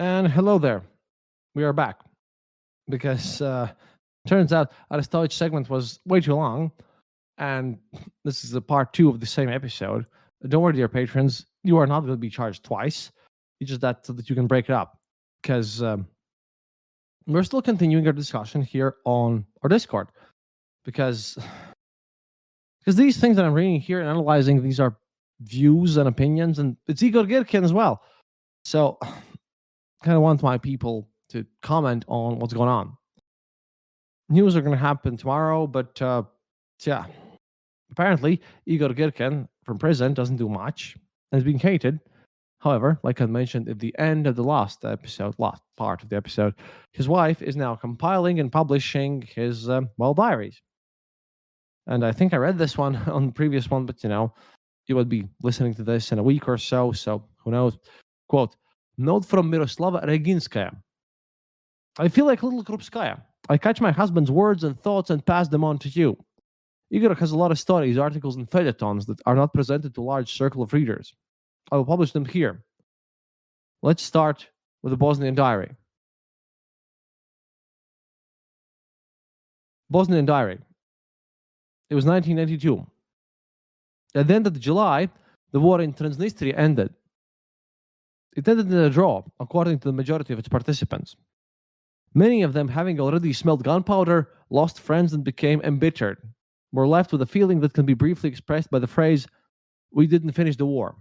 And hello there. We are back because turns out our storage segment was way too long, and this is a part two of the same episode. Don't worry, dear patrons, you are not going to be charged twice. It's just that so that you can break it up because we're still continuing our discussion here on our Discord because these things that I'm reading here and analyzing these are views and opinions, and it's Igor Girkin as well. So, kind of want my people to comment on what's going on. News are going to happen tomorrow, but yeah, apparently Igor Girkin from prison doesn't do much and is being hated. However, like I mentioned at the end of the last part of the episode, his wife is now compiling and publishing his diaries. And I think I read this one on the previous one, but you would be listening to this in a week or so, so who knows? Quote, note from Miroslava Reginskaya. I feel like little Krupskaya. I catch my husband's words and thoughts and pass them on to you. Igor has a lot of stories, articles, and feuilletons that are not presented to a large circle of readers. I will publish them here. Let's start with the Bosnian Diary. Bosnian Diary. It was 1992. At the end of July, the war in Transnistria ended. It ended in a draw, according to the majority of its participants. Many of them, having already smelled gunpowder, lost friends and became embittered, were left with a feeling that can be briefly expressed by the phrase, we didn't finish the war.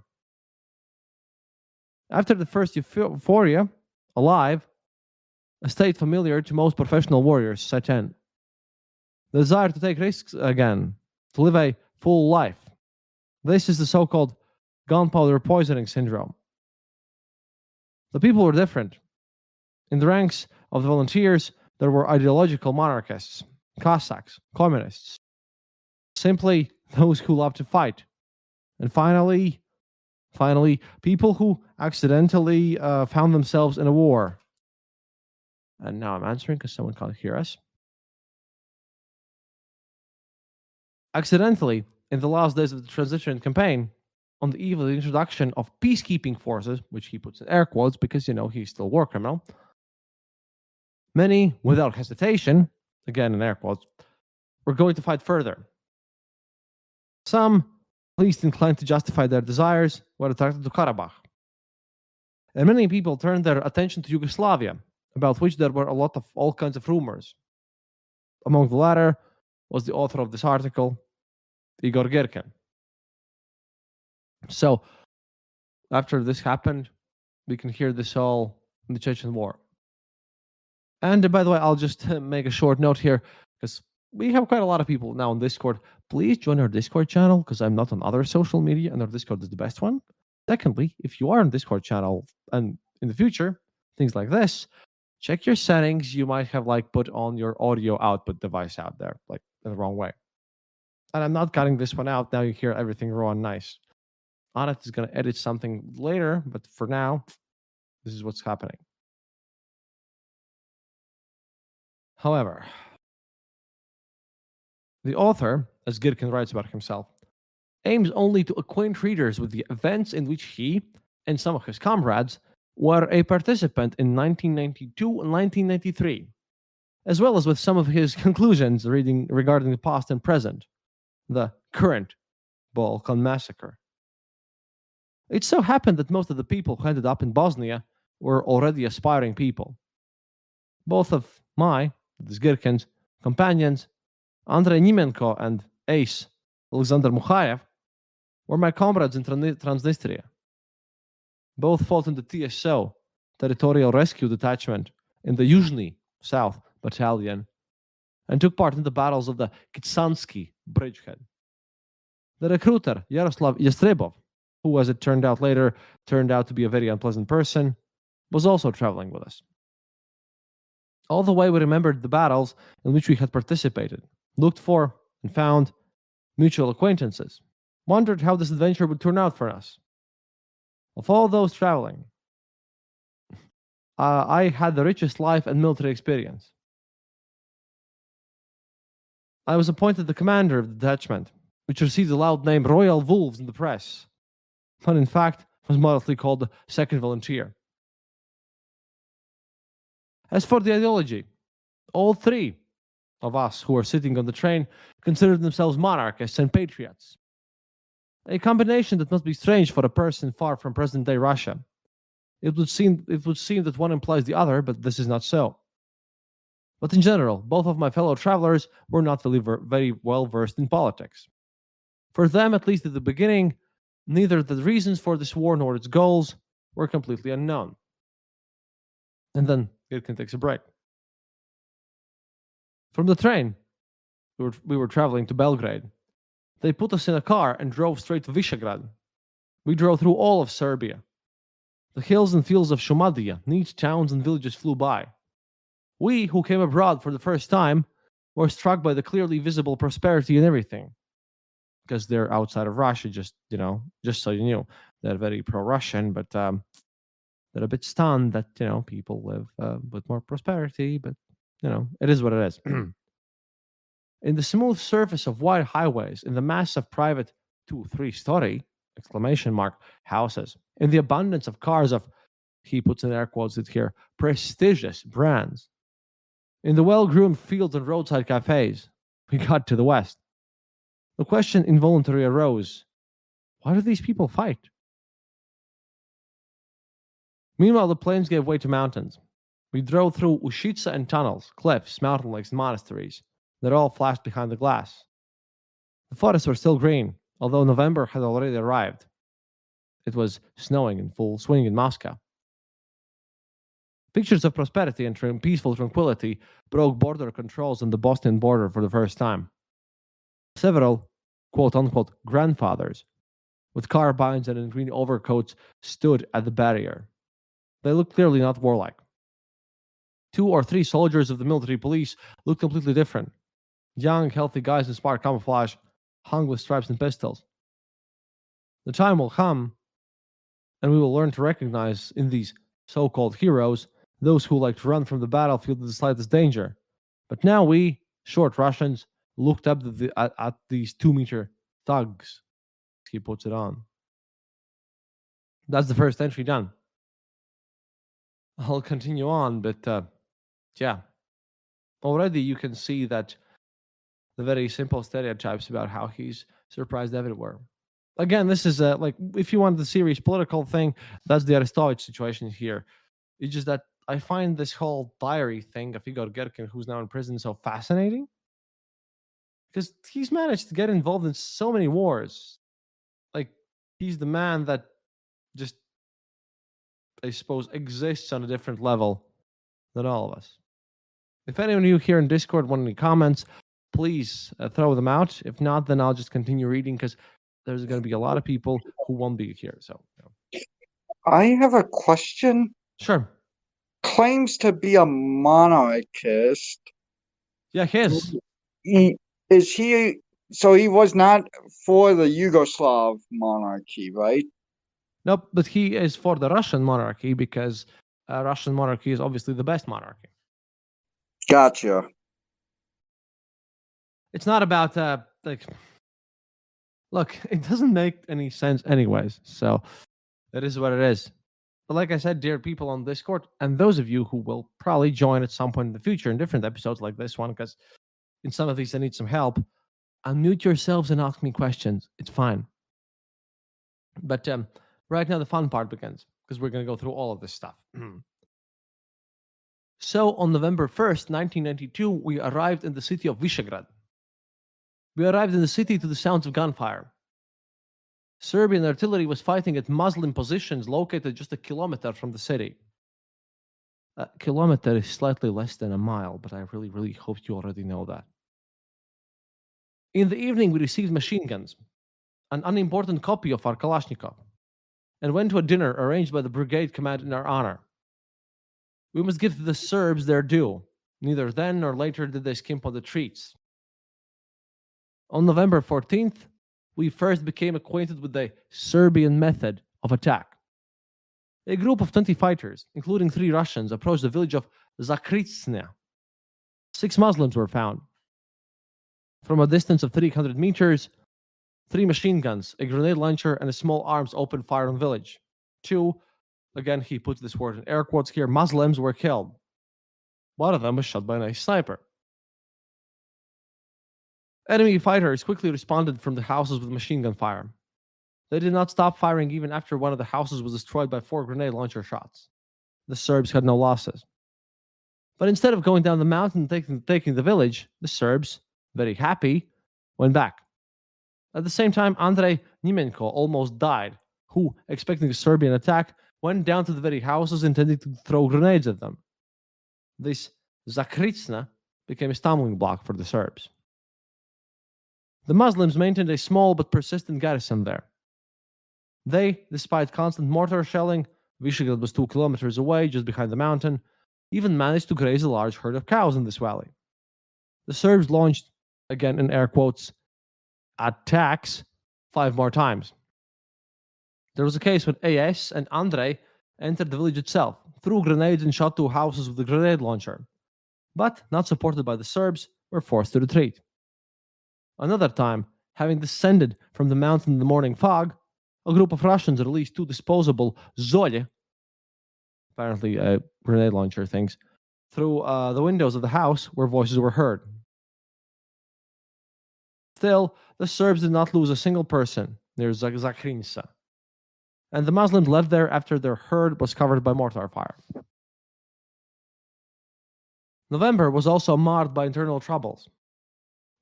After the first euphoria, alive, a state familiar to most professional warriors set in. The desire to take risks again, to live a full life. This is the so-called gunpowder poisoning syndrome. The people were different. In the ranks of the volunteers, there were ideological monarchists, Cossacks, communists, simply those who love to fight. And finally, people who accidentally found themselves in a war. And now I'm answering because someone can't hear us. Accidentally, in the last days of the transition campaign, on the eve of the introduction of peacekeeping forces, which he puts in air quotes because, he's still a war criminal, many, without hesitation, again in air quotes, were going to fight further. Some, least inclined to justify their desires, were attracted to Karabakh. And many people turned their attention to Yugoslavia, about which there were a lot of all kinds of rumors. Among the latter was the author of this article, Igor Girkin. So, after this happened, we can hear this all in the Chechen War. And by the way, I'll just make a short note here, because we have quite a lot of people now on Discord. Please join our Discord channel, because I'm not on other social media, and our Discord is the best one. Secondly, if you are on Discord channel, and in the future, things like this, check your settings. You might have put on your audio output device out there, in the wrong way. And I'm not cutting this one out. Now you hear everything raw and nice. Anat is going to edit something later, but for now, this is what's happening. However, the author, as Girkin writes about himself, aims only to acquaint readers with the events in which he and some of his comrades were a participant in 1992 and 1993, as well as with some of his conclusions regarding the past and present, the current Balkan massacre. It so happened that most of the people who ended up in Bosnia were already aspiring people. Both of my, this Girkin's, companions, Andrei Nimenko and Ace, Alexander Mukhaev, were my comrades in Transnistria. Both fought in the TSO, Territorial Rescue Detachment, in the Yuzhny South Battalion, and took part in the battles of the Kitsansky bridgehead. The recruiter, Yaroslav Yastrebov, who, as it turned out later, turned out to be a very unpleasant person, was also traveling with us. All the way we remembered the battles in which we had participated, looked for and found mutual acquaintances, wondered how this adventure would turn out for us. Of all those traveling, I had the richest life and military experience. I was appointed the commander of the detachment, which received the loud name Royal Wolves in the press, but in fact was modestly called the Second Volunteer. As for the ideology, all three of us who were sitting on the train considered themselves monarchists and patriots. A combination that must be strange for a person far from present-day Russia. It would seem that one implies the other, but this is not so. But in general, both of my fellow travelers were not very well versed in politics. For them, at least at the beginning, neither the reasons for this war nor its goals were completely unknown. And then Irkin takes a break. From the train, we were traveling to Belgrade. They put us in a car and drove straight to Visegrad. We drove through all of Serbia. The hills and fields of Šumadija, neat towns and villages flew by. We, who came abroad for the first time, were struck by the clearly visible prosperity in everything. Because they're outside of Russia, just so you knew. They're very pro-Russian, but they're a bit stunned that, people live with more prosperity, but, it is what it is. In the smooth surface of wide highways, in the mass of private 2-3-story houses, in the abundance of cars of, he puts in air quotes it here, prestigious brands, in the well-groomed fields and roadside cafes, we got to the west. The question involuntarily arose, why do these people fight? Meanwhile, the plains gave way to mountains. We drove through Ushitsa and tunnels, cliffs, mountain lakes, and monasteries that all flashed behind the glass. The forests were still green, although November had already arrived. It was snowing in full swing in Moscow. Pictures of prosperity and peaceful tranquility broke border controls on the Bosnian border for the first time. Several, quote-unquote, grandfathers with carbines and in green overcoats stood at the barrier. They looked clearly not warlike. 2 or 3 soldiers of the military police looked completely different. Young, healthy guys in smart camouflage, hung with stripes and pistols. The time will come, and we will learn to recognize in these so-called heroes those who like to run from the battlefield at the slightest danger. But now we, short Russians, looked up at these 2-meter thugs. He puts it on. That's the first entry done. I'll continue on, but yeah. Already you can see that the very simple stereotypes about how he's surprised everywhere. Again, this is like, if you want the serious political thing, that's the Arestovich situation here. It's just that I find this whole diary thing of Igor Gerkin, who's now in prison, so fascinating. Because he's managed to get involved in so many wars. Like, he's the man that just, I suppose, exists on a different level than all of us. If any of you here in Discord want any comments, please throw them out. If not, then I'll just continue reading because there's going to be a lot of people who won't be here. So, I have a question. Sure. Claims to be a monarchist. Yeah, his. So he was not for the Yugoslav monarchy, right? Nope, but he is for the Russian monarchy because Russian monarchy is obviously the best monarchy. Gotcha. It's not about like, look, it doesn't make any sense anyways. So it is what it is. But like I said, dear people on Discord, and those of you who will probably join at some point in the future in different episodes like this one, because in some of these I need some help, unmute yourselves and ask me questions. It's fine. But right now the fun part begins because we're going to go through all of this stuff. So on November 1st, 1992, we arrived in the city of Visegrad. We arrived in the city to the sounds of gunfire. Serbian artillery was fighting at Muslim positions located just a kilometer from the city. A kilometer is slightly less than a mile, but I really, really hope you already know that. In the evening, we received machine guns, an unimportant copy of our Kalashnikov, and went to a dinner arranged by the brigade command in our honor. We must give the Serbs their due. Neither then nor later did they skimp on the treats. On November 14th, we first became acquainted with the Serbian method of attack. A group of 20 fighters, including 3 Russians, approached the village of Zakritsnya. 6 Muslims were found. From a distance of 300 meters, 3 machine guns, a grenade launcher, and a small arms opened fire on the village. 2, again he puts this word in air quotes here, Muslims were killed. One of them was shot by an ace sniper. Enemy fighters quickly responded from the houses with machine gun fire. They did not stop firing even after one of the houses was destroyed by 4 grenade launcher shots. The Serbs had no losses. But instead of going down the mountain and taking the village, the Serbs, very happy, went back. At the same time, Andrei Nimenko almost died, who, expecting a Serbian attack, went down to the very houses intending to throw grenades at them. This Zakritsna became a stumbling block for the Serbs. The Muslims maintained a small but persistent garrison there. They, despite constant mortar shelling, Visegrad was 2 kilometers away, just behind the mountain, even managed to graze a large herd of cows in this valley. The Serbs launched, again in air quotes, attacks 5 more times. There was a case when AS and Andrei entered the village itself, threw grenades and shot 2 houses with a grenade launcher, but, not supported by the Serbs, were forced to retreat. Another time, having descended from the mountain in the morning fog, a group of Russians released 2 disposable Zolye, apparently grenade launcher things, through the windows of the house where voices were heard. Still, the Serbs did not lose a single person near Zakrinsa, and the Muslims left there after their herd was covered by mortar fire. November was also marred by internal troubles.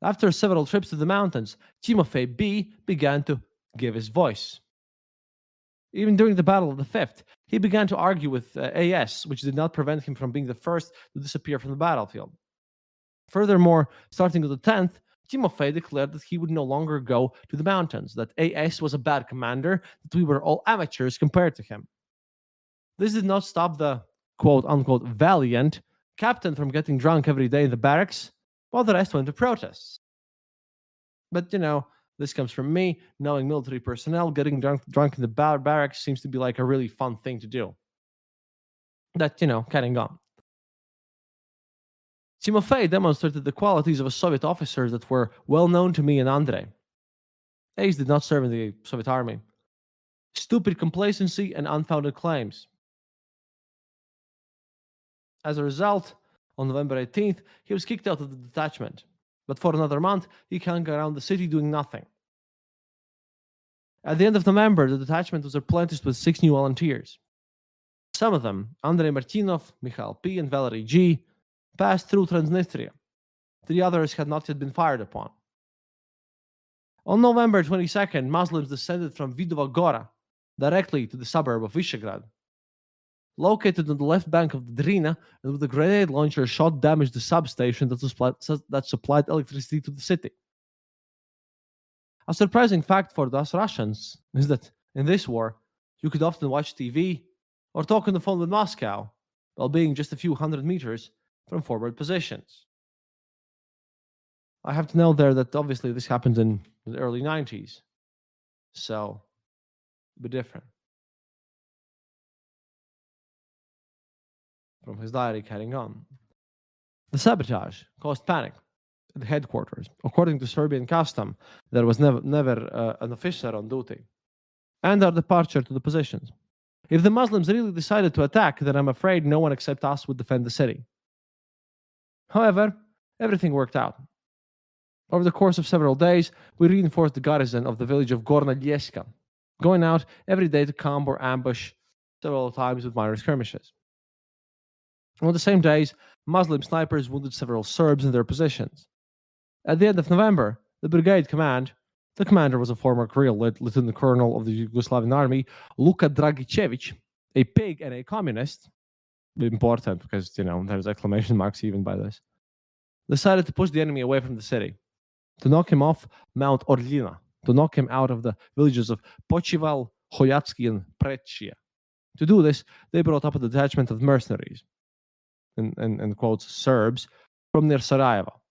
After several trips to the mountains, Timofey B began to give his voice. Even during the Battle of the 5th, he began to argue with AS, which did not prevent him from being the first to disappear from the battlefield. Furthermore, starting on the 10th, Timofey declared that he would no longer go to the mountains, that AS was a bad commander, that we were all amateurs compared to him. This did not stop the quote-unquote valiant captain from getting drunk every day in the barracks, while the rest went to protests. But, this comes from me, knowing military personnel, getting drunk in the barracks seems to be like a really fun thing to do. That, carrying on. Timofey demonstrated the qualities of a Soviet officer that were well known to me and Andrei. Ace did not serve in the Soviet army. Stupid complacency and unfounded claims. As a result, on November 18th, he was kicked out of the detachment. But for another month, he hung around the city doing nothing. At the end of November, the detachment was replenished with 6 new volunteers. Some of them, Andrei Martinov, Mikhail P., and Valery G., passed through Transnistria. The others had not yet been fired upon. On November 22nd, Muslims descended from Vidova Gora directly to the suburb of Visegrad. Located on the left bank of the Drina, and with a grenade launcher shot damaged the substation that supplied electricity to the city. A surprising fact for us Russians is that in this war, you could often watch TV or talk on the phone with Moscow while being just a few hundred meters from forward positions. I have to note there that obviously this happened in the early 90s, so a bit different. From his diary carrying on. The sabotage caused panic at the headquarters. According to Serbian custom, there was never an officer on duty, and our departure to the positions. If the Muslims really decided to attack, then I'm afraid no one except us would defend the city. However, everything worked out. Over the course of several days, we reinforced the garrison of the village of Gorna Lieska, going out every day to comb or ambush several times with minor skirmishes. On the same days, Muslim snipers wounded several Serbs in their positions. At the end of November, the brigade command, the commander was a former lieutenant colonel of the Yugoslavian army, Luka Dragicevic, a pig and a communist, important because, there's exclamation marks even by this, decided to push the enemy away from the city, to knock him off Mount Orlina, to knock him out of the villages of Pochival, Hoyatsky, and Prechia. To do this, they brought up a detachment of mercenaries, in quotes, Serbs, from near Sarajevo,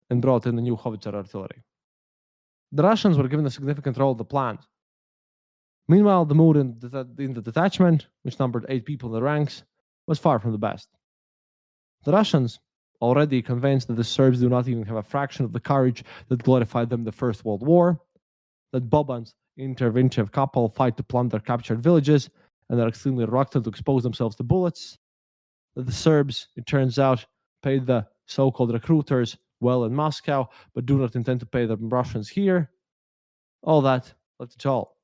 and brought in the new Howitzer artillery. The Russians were given a significant role in the plan. Meanwhile, the mood in the detachment, which numbered 8 people in the ranks, was far from the best. The Russians, already convinced that the Serbs do not even have a fraction of the courage that glorified them in the First World War, that Boban's Intervinchev couple fight to plunder captured villages and are extremely reluctant to expose themselves to bullets, that the Serbs, it turns out, paid the so-called recruiters well in Moscow, but do not intend to pay the Russians here. All that, that's it all.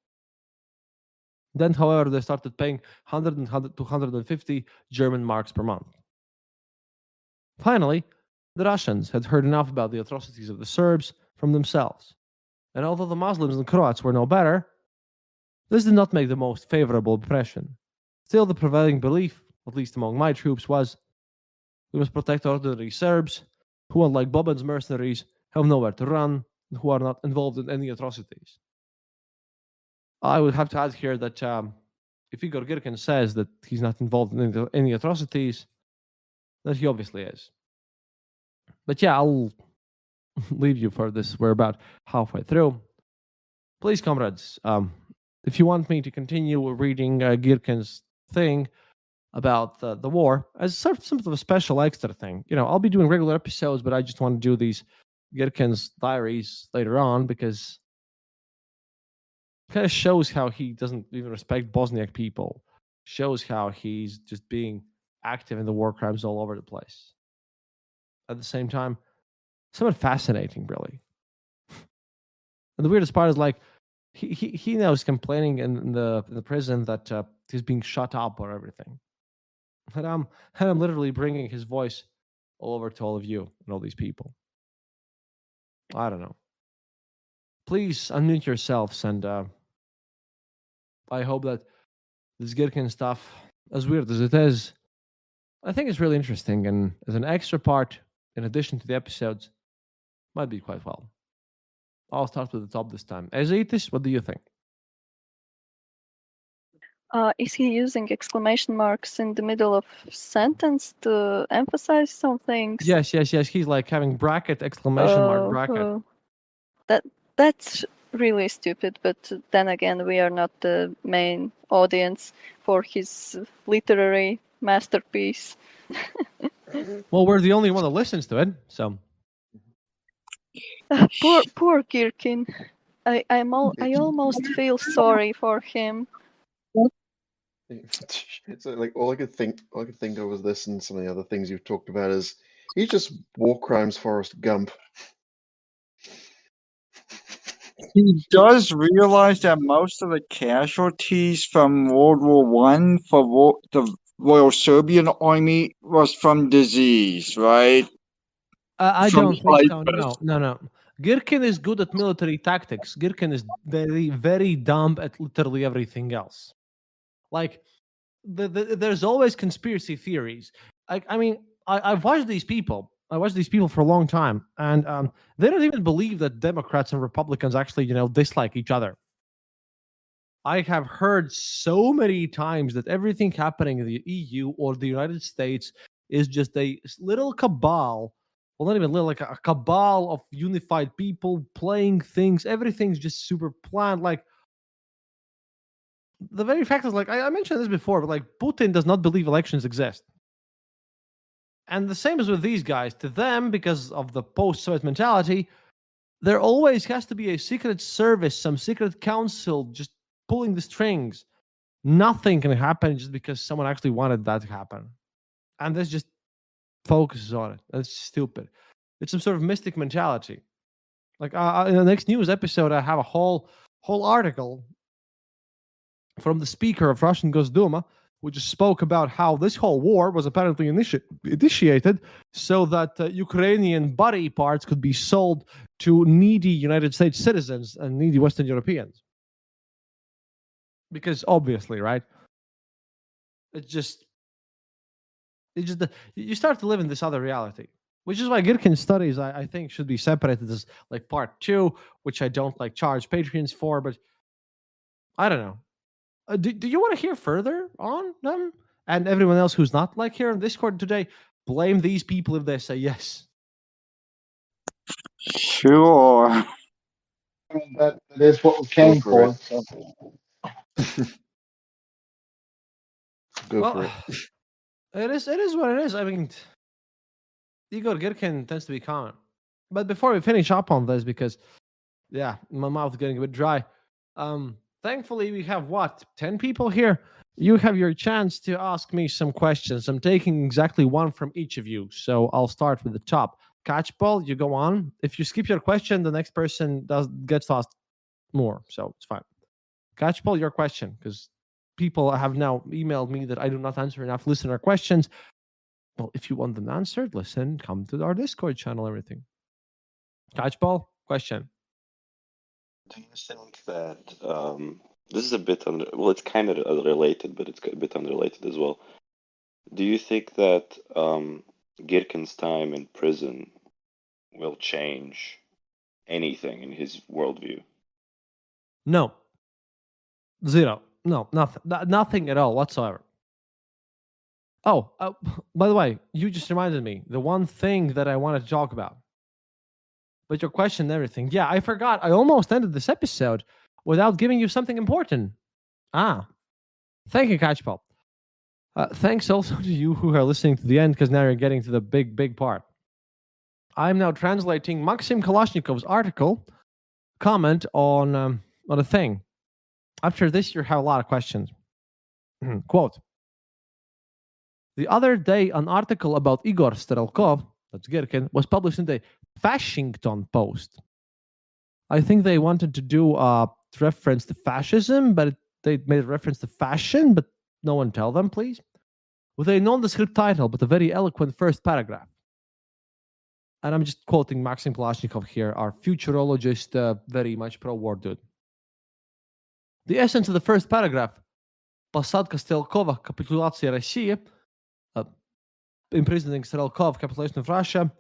Then, however, they started paying 100 and 250 German marks per month. Finally, the Russians had heard enough about the atrocities of the Serbs from themselves. And although the Muslims and Croats were no better, this did not make the most favorable impression. Still, the prevailing belief, at least among my troops, was we must protect ordinary Serbs who, unlike Boban's mercenaries, have nowhere to run and who are not involved in any atrocities. I would have to add here that if Igor Girkin says that he's not involved in any atrocities, that he obviously is. But yeah, I'll leave you for this. We're about halfway through. Please, comrades, if you want me to continue reading Girkin's thing about the war as something of a special extra thing, I'll be doing regular episodes, but I just want to do these Girkin's diaries later on because it kind of shows how he doesn't even respect Bosniak people, shows how he's just being active in the war crimes all over the place. At the same time, somewhat fascinating, really. And the weirdest part is like he now is complaining in the prison that he's being shut up or everything. And I'm literally bringing his voice all over to all of you and all these people. I don't know. Please unmute yourselves, and I hope that this Girkin stuff, as weird as it is, I think it's really interesting, and as an extra part, in addition to the episodes, might be quite well. I'll start with the top this time. Ezaitis, what do you think? Is he using exclamation marks in the middle of sentence to emphasize some things? Yes. He's like having bracket, exclamation mark, bracket. That's really stupid, but then again, we are not the main audience for his literary masterpiece. Well, we're the only one that listens to it, so. Poor Girkin. I almost feel sorry for him. So, like, all I could think of was this, and some of the other things you've talked about is he's just war crimes Forrest Gump. He does realize that most of the casualties from World War One for the Royal Serbian Army was from disease, right? I From don't think so. typhus. No. Girkin is good at military tactics. Girkin is very, very dumb at literally everything else. Like, there's always conspiracy theories. I've watched these people. I watched these people for a long time, and they don't even believe that Democrats and Republicans actually, dislike each other. I have heard so many times that everything happening in the EU or the United States is just a little cabal. Well, not even little, like a cabal of unified people playing things. Everything's just super planned. Like, the very fact is, like, I mentioned this before, but like Putin does not believe elections exist. And the same is with these guys. To them, because of the post-Soviet mentality, there always has to be a secret service, some secret council just pulling the strings. Nothing can happen just because someone actually wanted that to happen. And this just focuses on it. That's stupid. It's some sort of mystic mentality. Like in the next news episode, I have a whole article from the speaker of Russian Gosduma, who just spoke about how this whole war was apparently initiated so that Ukrainian body parts could be sold to needy United States citizens and needy Western Europeans. Because obviously, right? You start to live in this other reality, which is why Girkin studies, I think, should be separated as like part 2, which I don't like charge Patreons for, but I don't know. Do you want to hear further on them? And everyone else who's not like here on Discord today, blame these people if they say yes. Sure. That is what we came for. So. Go for it. It is what it is. I mean, Igor Girkin tends to be common. But before we finish up on this, because, yeah, my mouth is getting a bit dry. thankfully we have what, 10 people here? You have your chance to ask me some questions. I'm taking exactly one from each of you. So I'll start with the top. Catchball, you go on. If you skip your question, the next person gets to ask more. So it's fine. Catchball, your question, because people have now emailed me that I do not answer enough listener questions. Well, if you want them answered, listen, come to our Discord channel, everything. Catchball, question. Do you think that this is a bit well, it's kind of related, but it's a bit unrelated as well. Do you think that Girkin's time in prison will change anything in his worldview? No. Zero. No, nothing. Nothing at all whatsoever. Oh, by the way, you just reminded me the one thing that I wanted to talk about. But your question and everything. Yeah, I forgot. I almost ended this episode without giving you something important. Thank you, Catchpop. Thanks also to you who are listening to the end, because now you're getting to the big part. I'm now translating Maxim Kalashnikov's article comment on a thing. After this, you have a lot of questions. Quote. The other day, an article about Igor Strelkov, that's Girkin, was published in the Washington Post. I think they wanted to do a reference to fascism, but they made a reference to fashion, but no one tell them, please. With a nondescript title, but a very eloquent first paragraph. And I'm just quoting Maxim Kalashnikov here, our futurologist, very much pro-war dude. The essence of the first paragraph, Посадка Стрелкова, капитуляция России, imprisoning Strelkov, capitulation of Russia.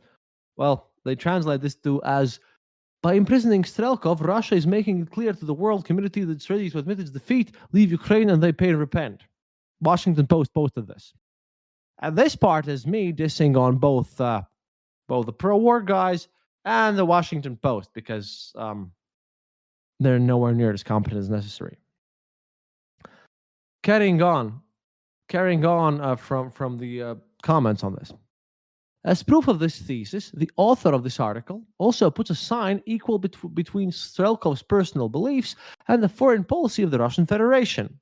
Well, they translate this to as, by imprisoning Strelkov, Russia is making it clear to the world community that it's ready to admit its defeat, leave Ukraine, and they pay and repent. Washington Post posted this. And this part is me dissing on both the pro-war guys and the Washington Post, because they're nowhere near as competent as necessary. Carrying on from the comments on this. As proof of this thesis, the author of this article also puts a sign equal between Strelkov's personal beliefs and the foreign policy of the Russian Federation.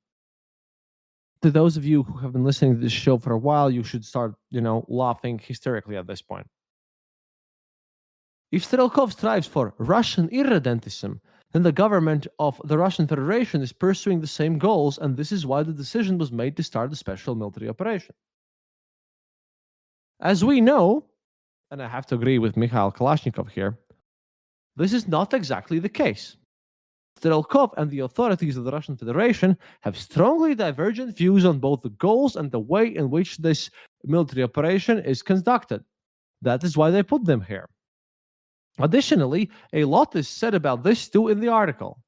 To those of you who have been listening to this show for a while, you should start, laughing hysterically at this point. If Strelkov strives for Russian irredentism, then the government of the Russian Federation is pursuing the same goals, and this is why the decision was made to start the special military operation. As we know, and I have to agree with Mikhail Kalashnikov here, this is not exactly the case. Strelkov and the authorities of the Russian Federation have strongly divergent views on both the goals and the way in which this military operation is conducted. That is why they put them here. Additionally, a lot is said about this too in the article.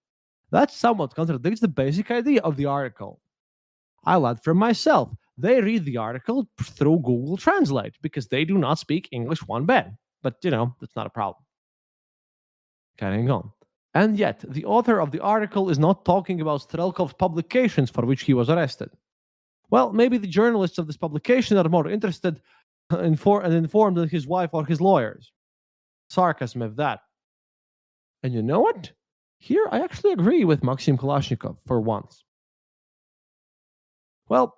That somewhat contradicts the basic idea of the article. I'll add from myself, they read the article through Google Translate because they do not speak English one bit. But, that's not a problem. Carrying on. And yet, the author of the article is not talking about Strelkov's publications for which he was arrested. Well, maybe the journalists of this publication are more interested and informed than his wife or his lawyers. Sarcasm of that. And you know what? Here I actually agree with Maxim Kalashnikov for once. Well,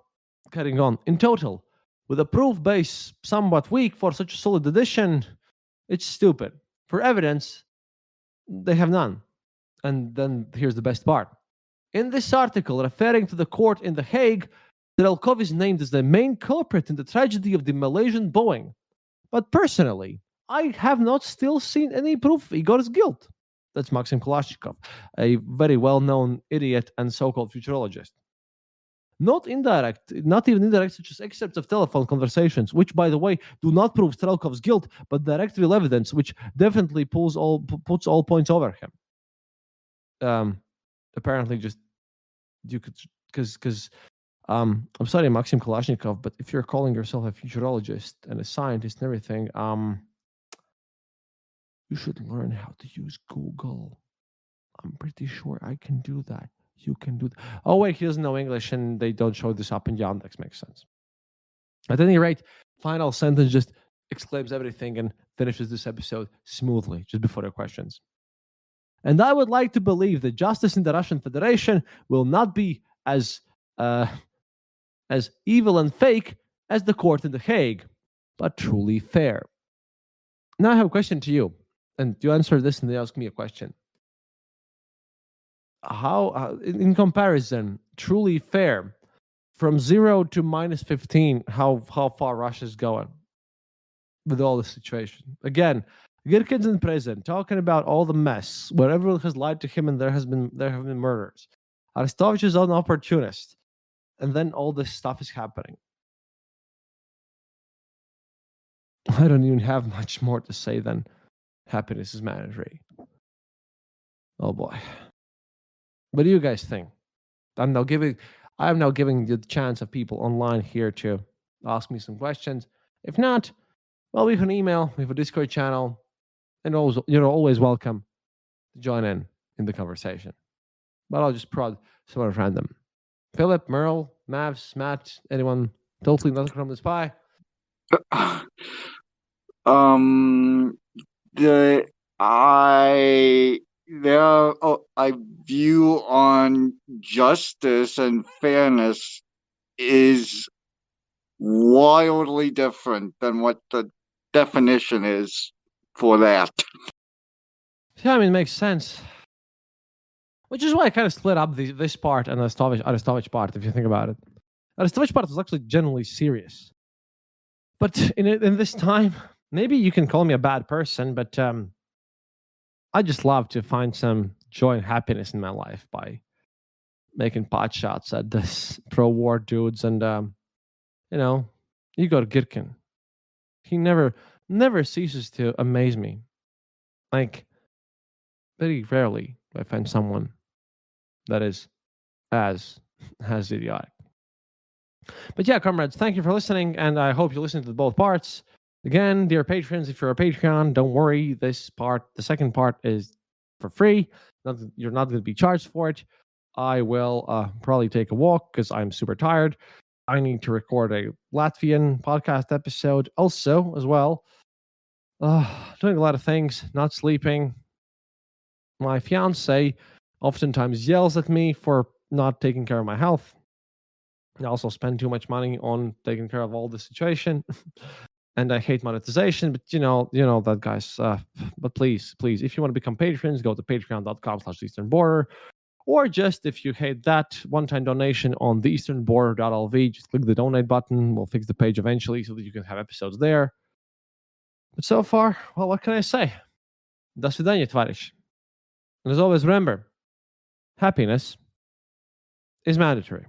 carrying on. In total, with a proof base somewhat weak for such a solid edition, it's stupid. For evidence, they have none. And then here's the best part. In this article, referring to the court in The Hague, Strelkov is named as the main culprit in the tragedy of the Malaysian Boeing. But personally, I have not still seen any proof of Igor's guilt. That's Maxim Kalashnikov, a very well-known idiot and so-called futurologist. Not even indirect, such as excerpts of telephone conversations, which, by the way, do not prove Strelkov's guilt, but direct real evidence, which definitely puts all points over him. Apparently, just you could, because I'm sorry, Maxim Kalashnikov, but if you're calling yourself a futurologist and a scientist and everything, you should learn how to use Google. I'm pretty sure I can do that. You can do that. Oh, wait, he doesn't know English and they don't show this up in Yandex. Makes sense. At any rate, final sentence just exclaims everything and finishes this episode smoothly, just before your questions. And I would like to believe that justice in the Russian Federation will not be as evil and fake as the court in The Hague, but truly fair. Now I have a question to you, and you answer this and then ask me a question. How, in comparison, truly fair, from 0 to -15, how far Russia's going with all the situation? Again, Girkin's in prison, talking about all the mess, where everyone has lied to him, and there have been murders. Arestovich is an opportunist, and then all this stuff is happening. I don't even have much more to say than happiness is mandatory. Oh boy. What do you guys think? I'm now giving you the chance of people online here to ask me some questions. If not, well, we have an email, we have a Discord channel, and also, you're always welcome to join in the conversation. But I'll just prod someone random. Philip, Merle, Mavs, Matt, anyone totally not from the spy? I view on justice and fairness is wildly different than what the definition is for that. Yeah, I mean, it makes sense. Which is why I kind of split up this part and the Arestovich part, if you think about it. Arestovich part was actually genuinely serious. But in this time, maybe you can call me a bad person, but I just love to find some joy and happiness in my life by making pot shots at this pro-war dudes. And, you go to Girkin. He never ceases to amaze me. Like, very rarely I find someone that is as idiotic. But yeah, comrades, thank you for listening, and I hope you listen to both parts. Again, dear patrons, if you're a Patreon, don't worry. The second part is for free. You're not going to be charged for it. I will probably take a walk because I'm super tired. I need to record a Latvian podcast episode also as well. Doing a lot of things, not sleeping. My fiance oftentimes yells at me for not taking care of my health. I also spend too much money on taking care of all the situation. And I hate monetization, but you know that, guys. But please, if you want to become patrons, go to patreon.com/easternborder. Or just if you hate that, one-time donation on theeasternborder.lv. Just click the donate button. We'll fix the page eventually so that you can have episodes there. But so far, well, what can I say? До свидания, товарищ. And as always, remember, happiness is mandatory.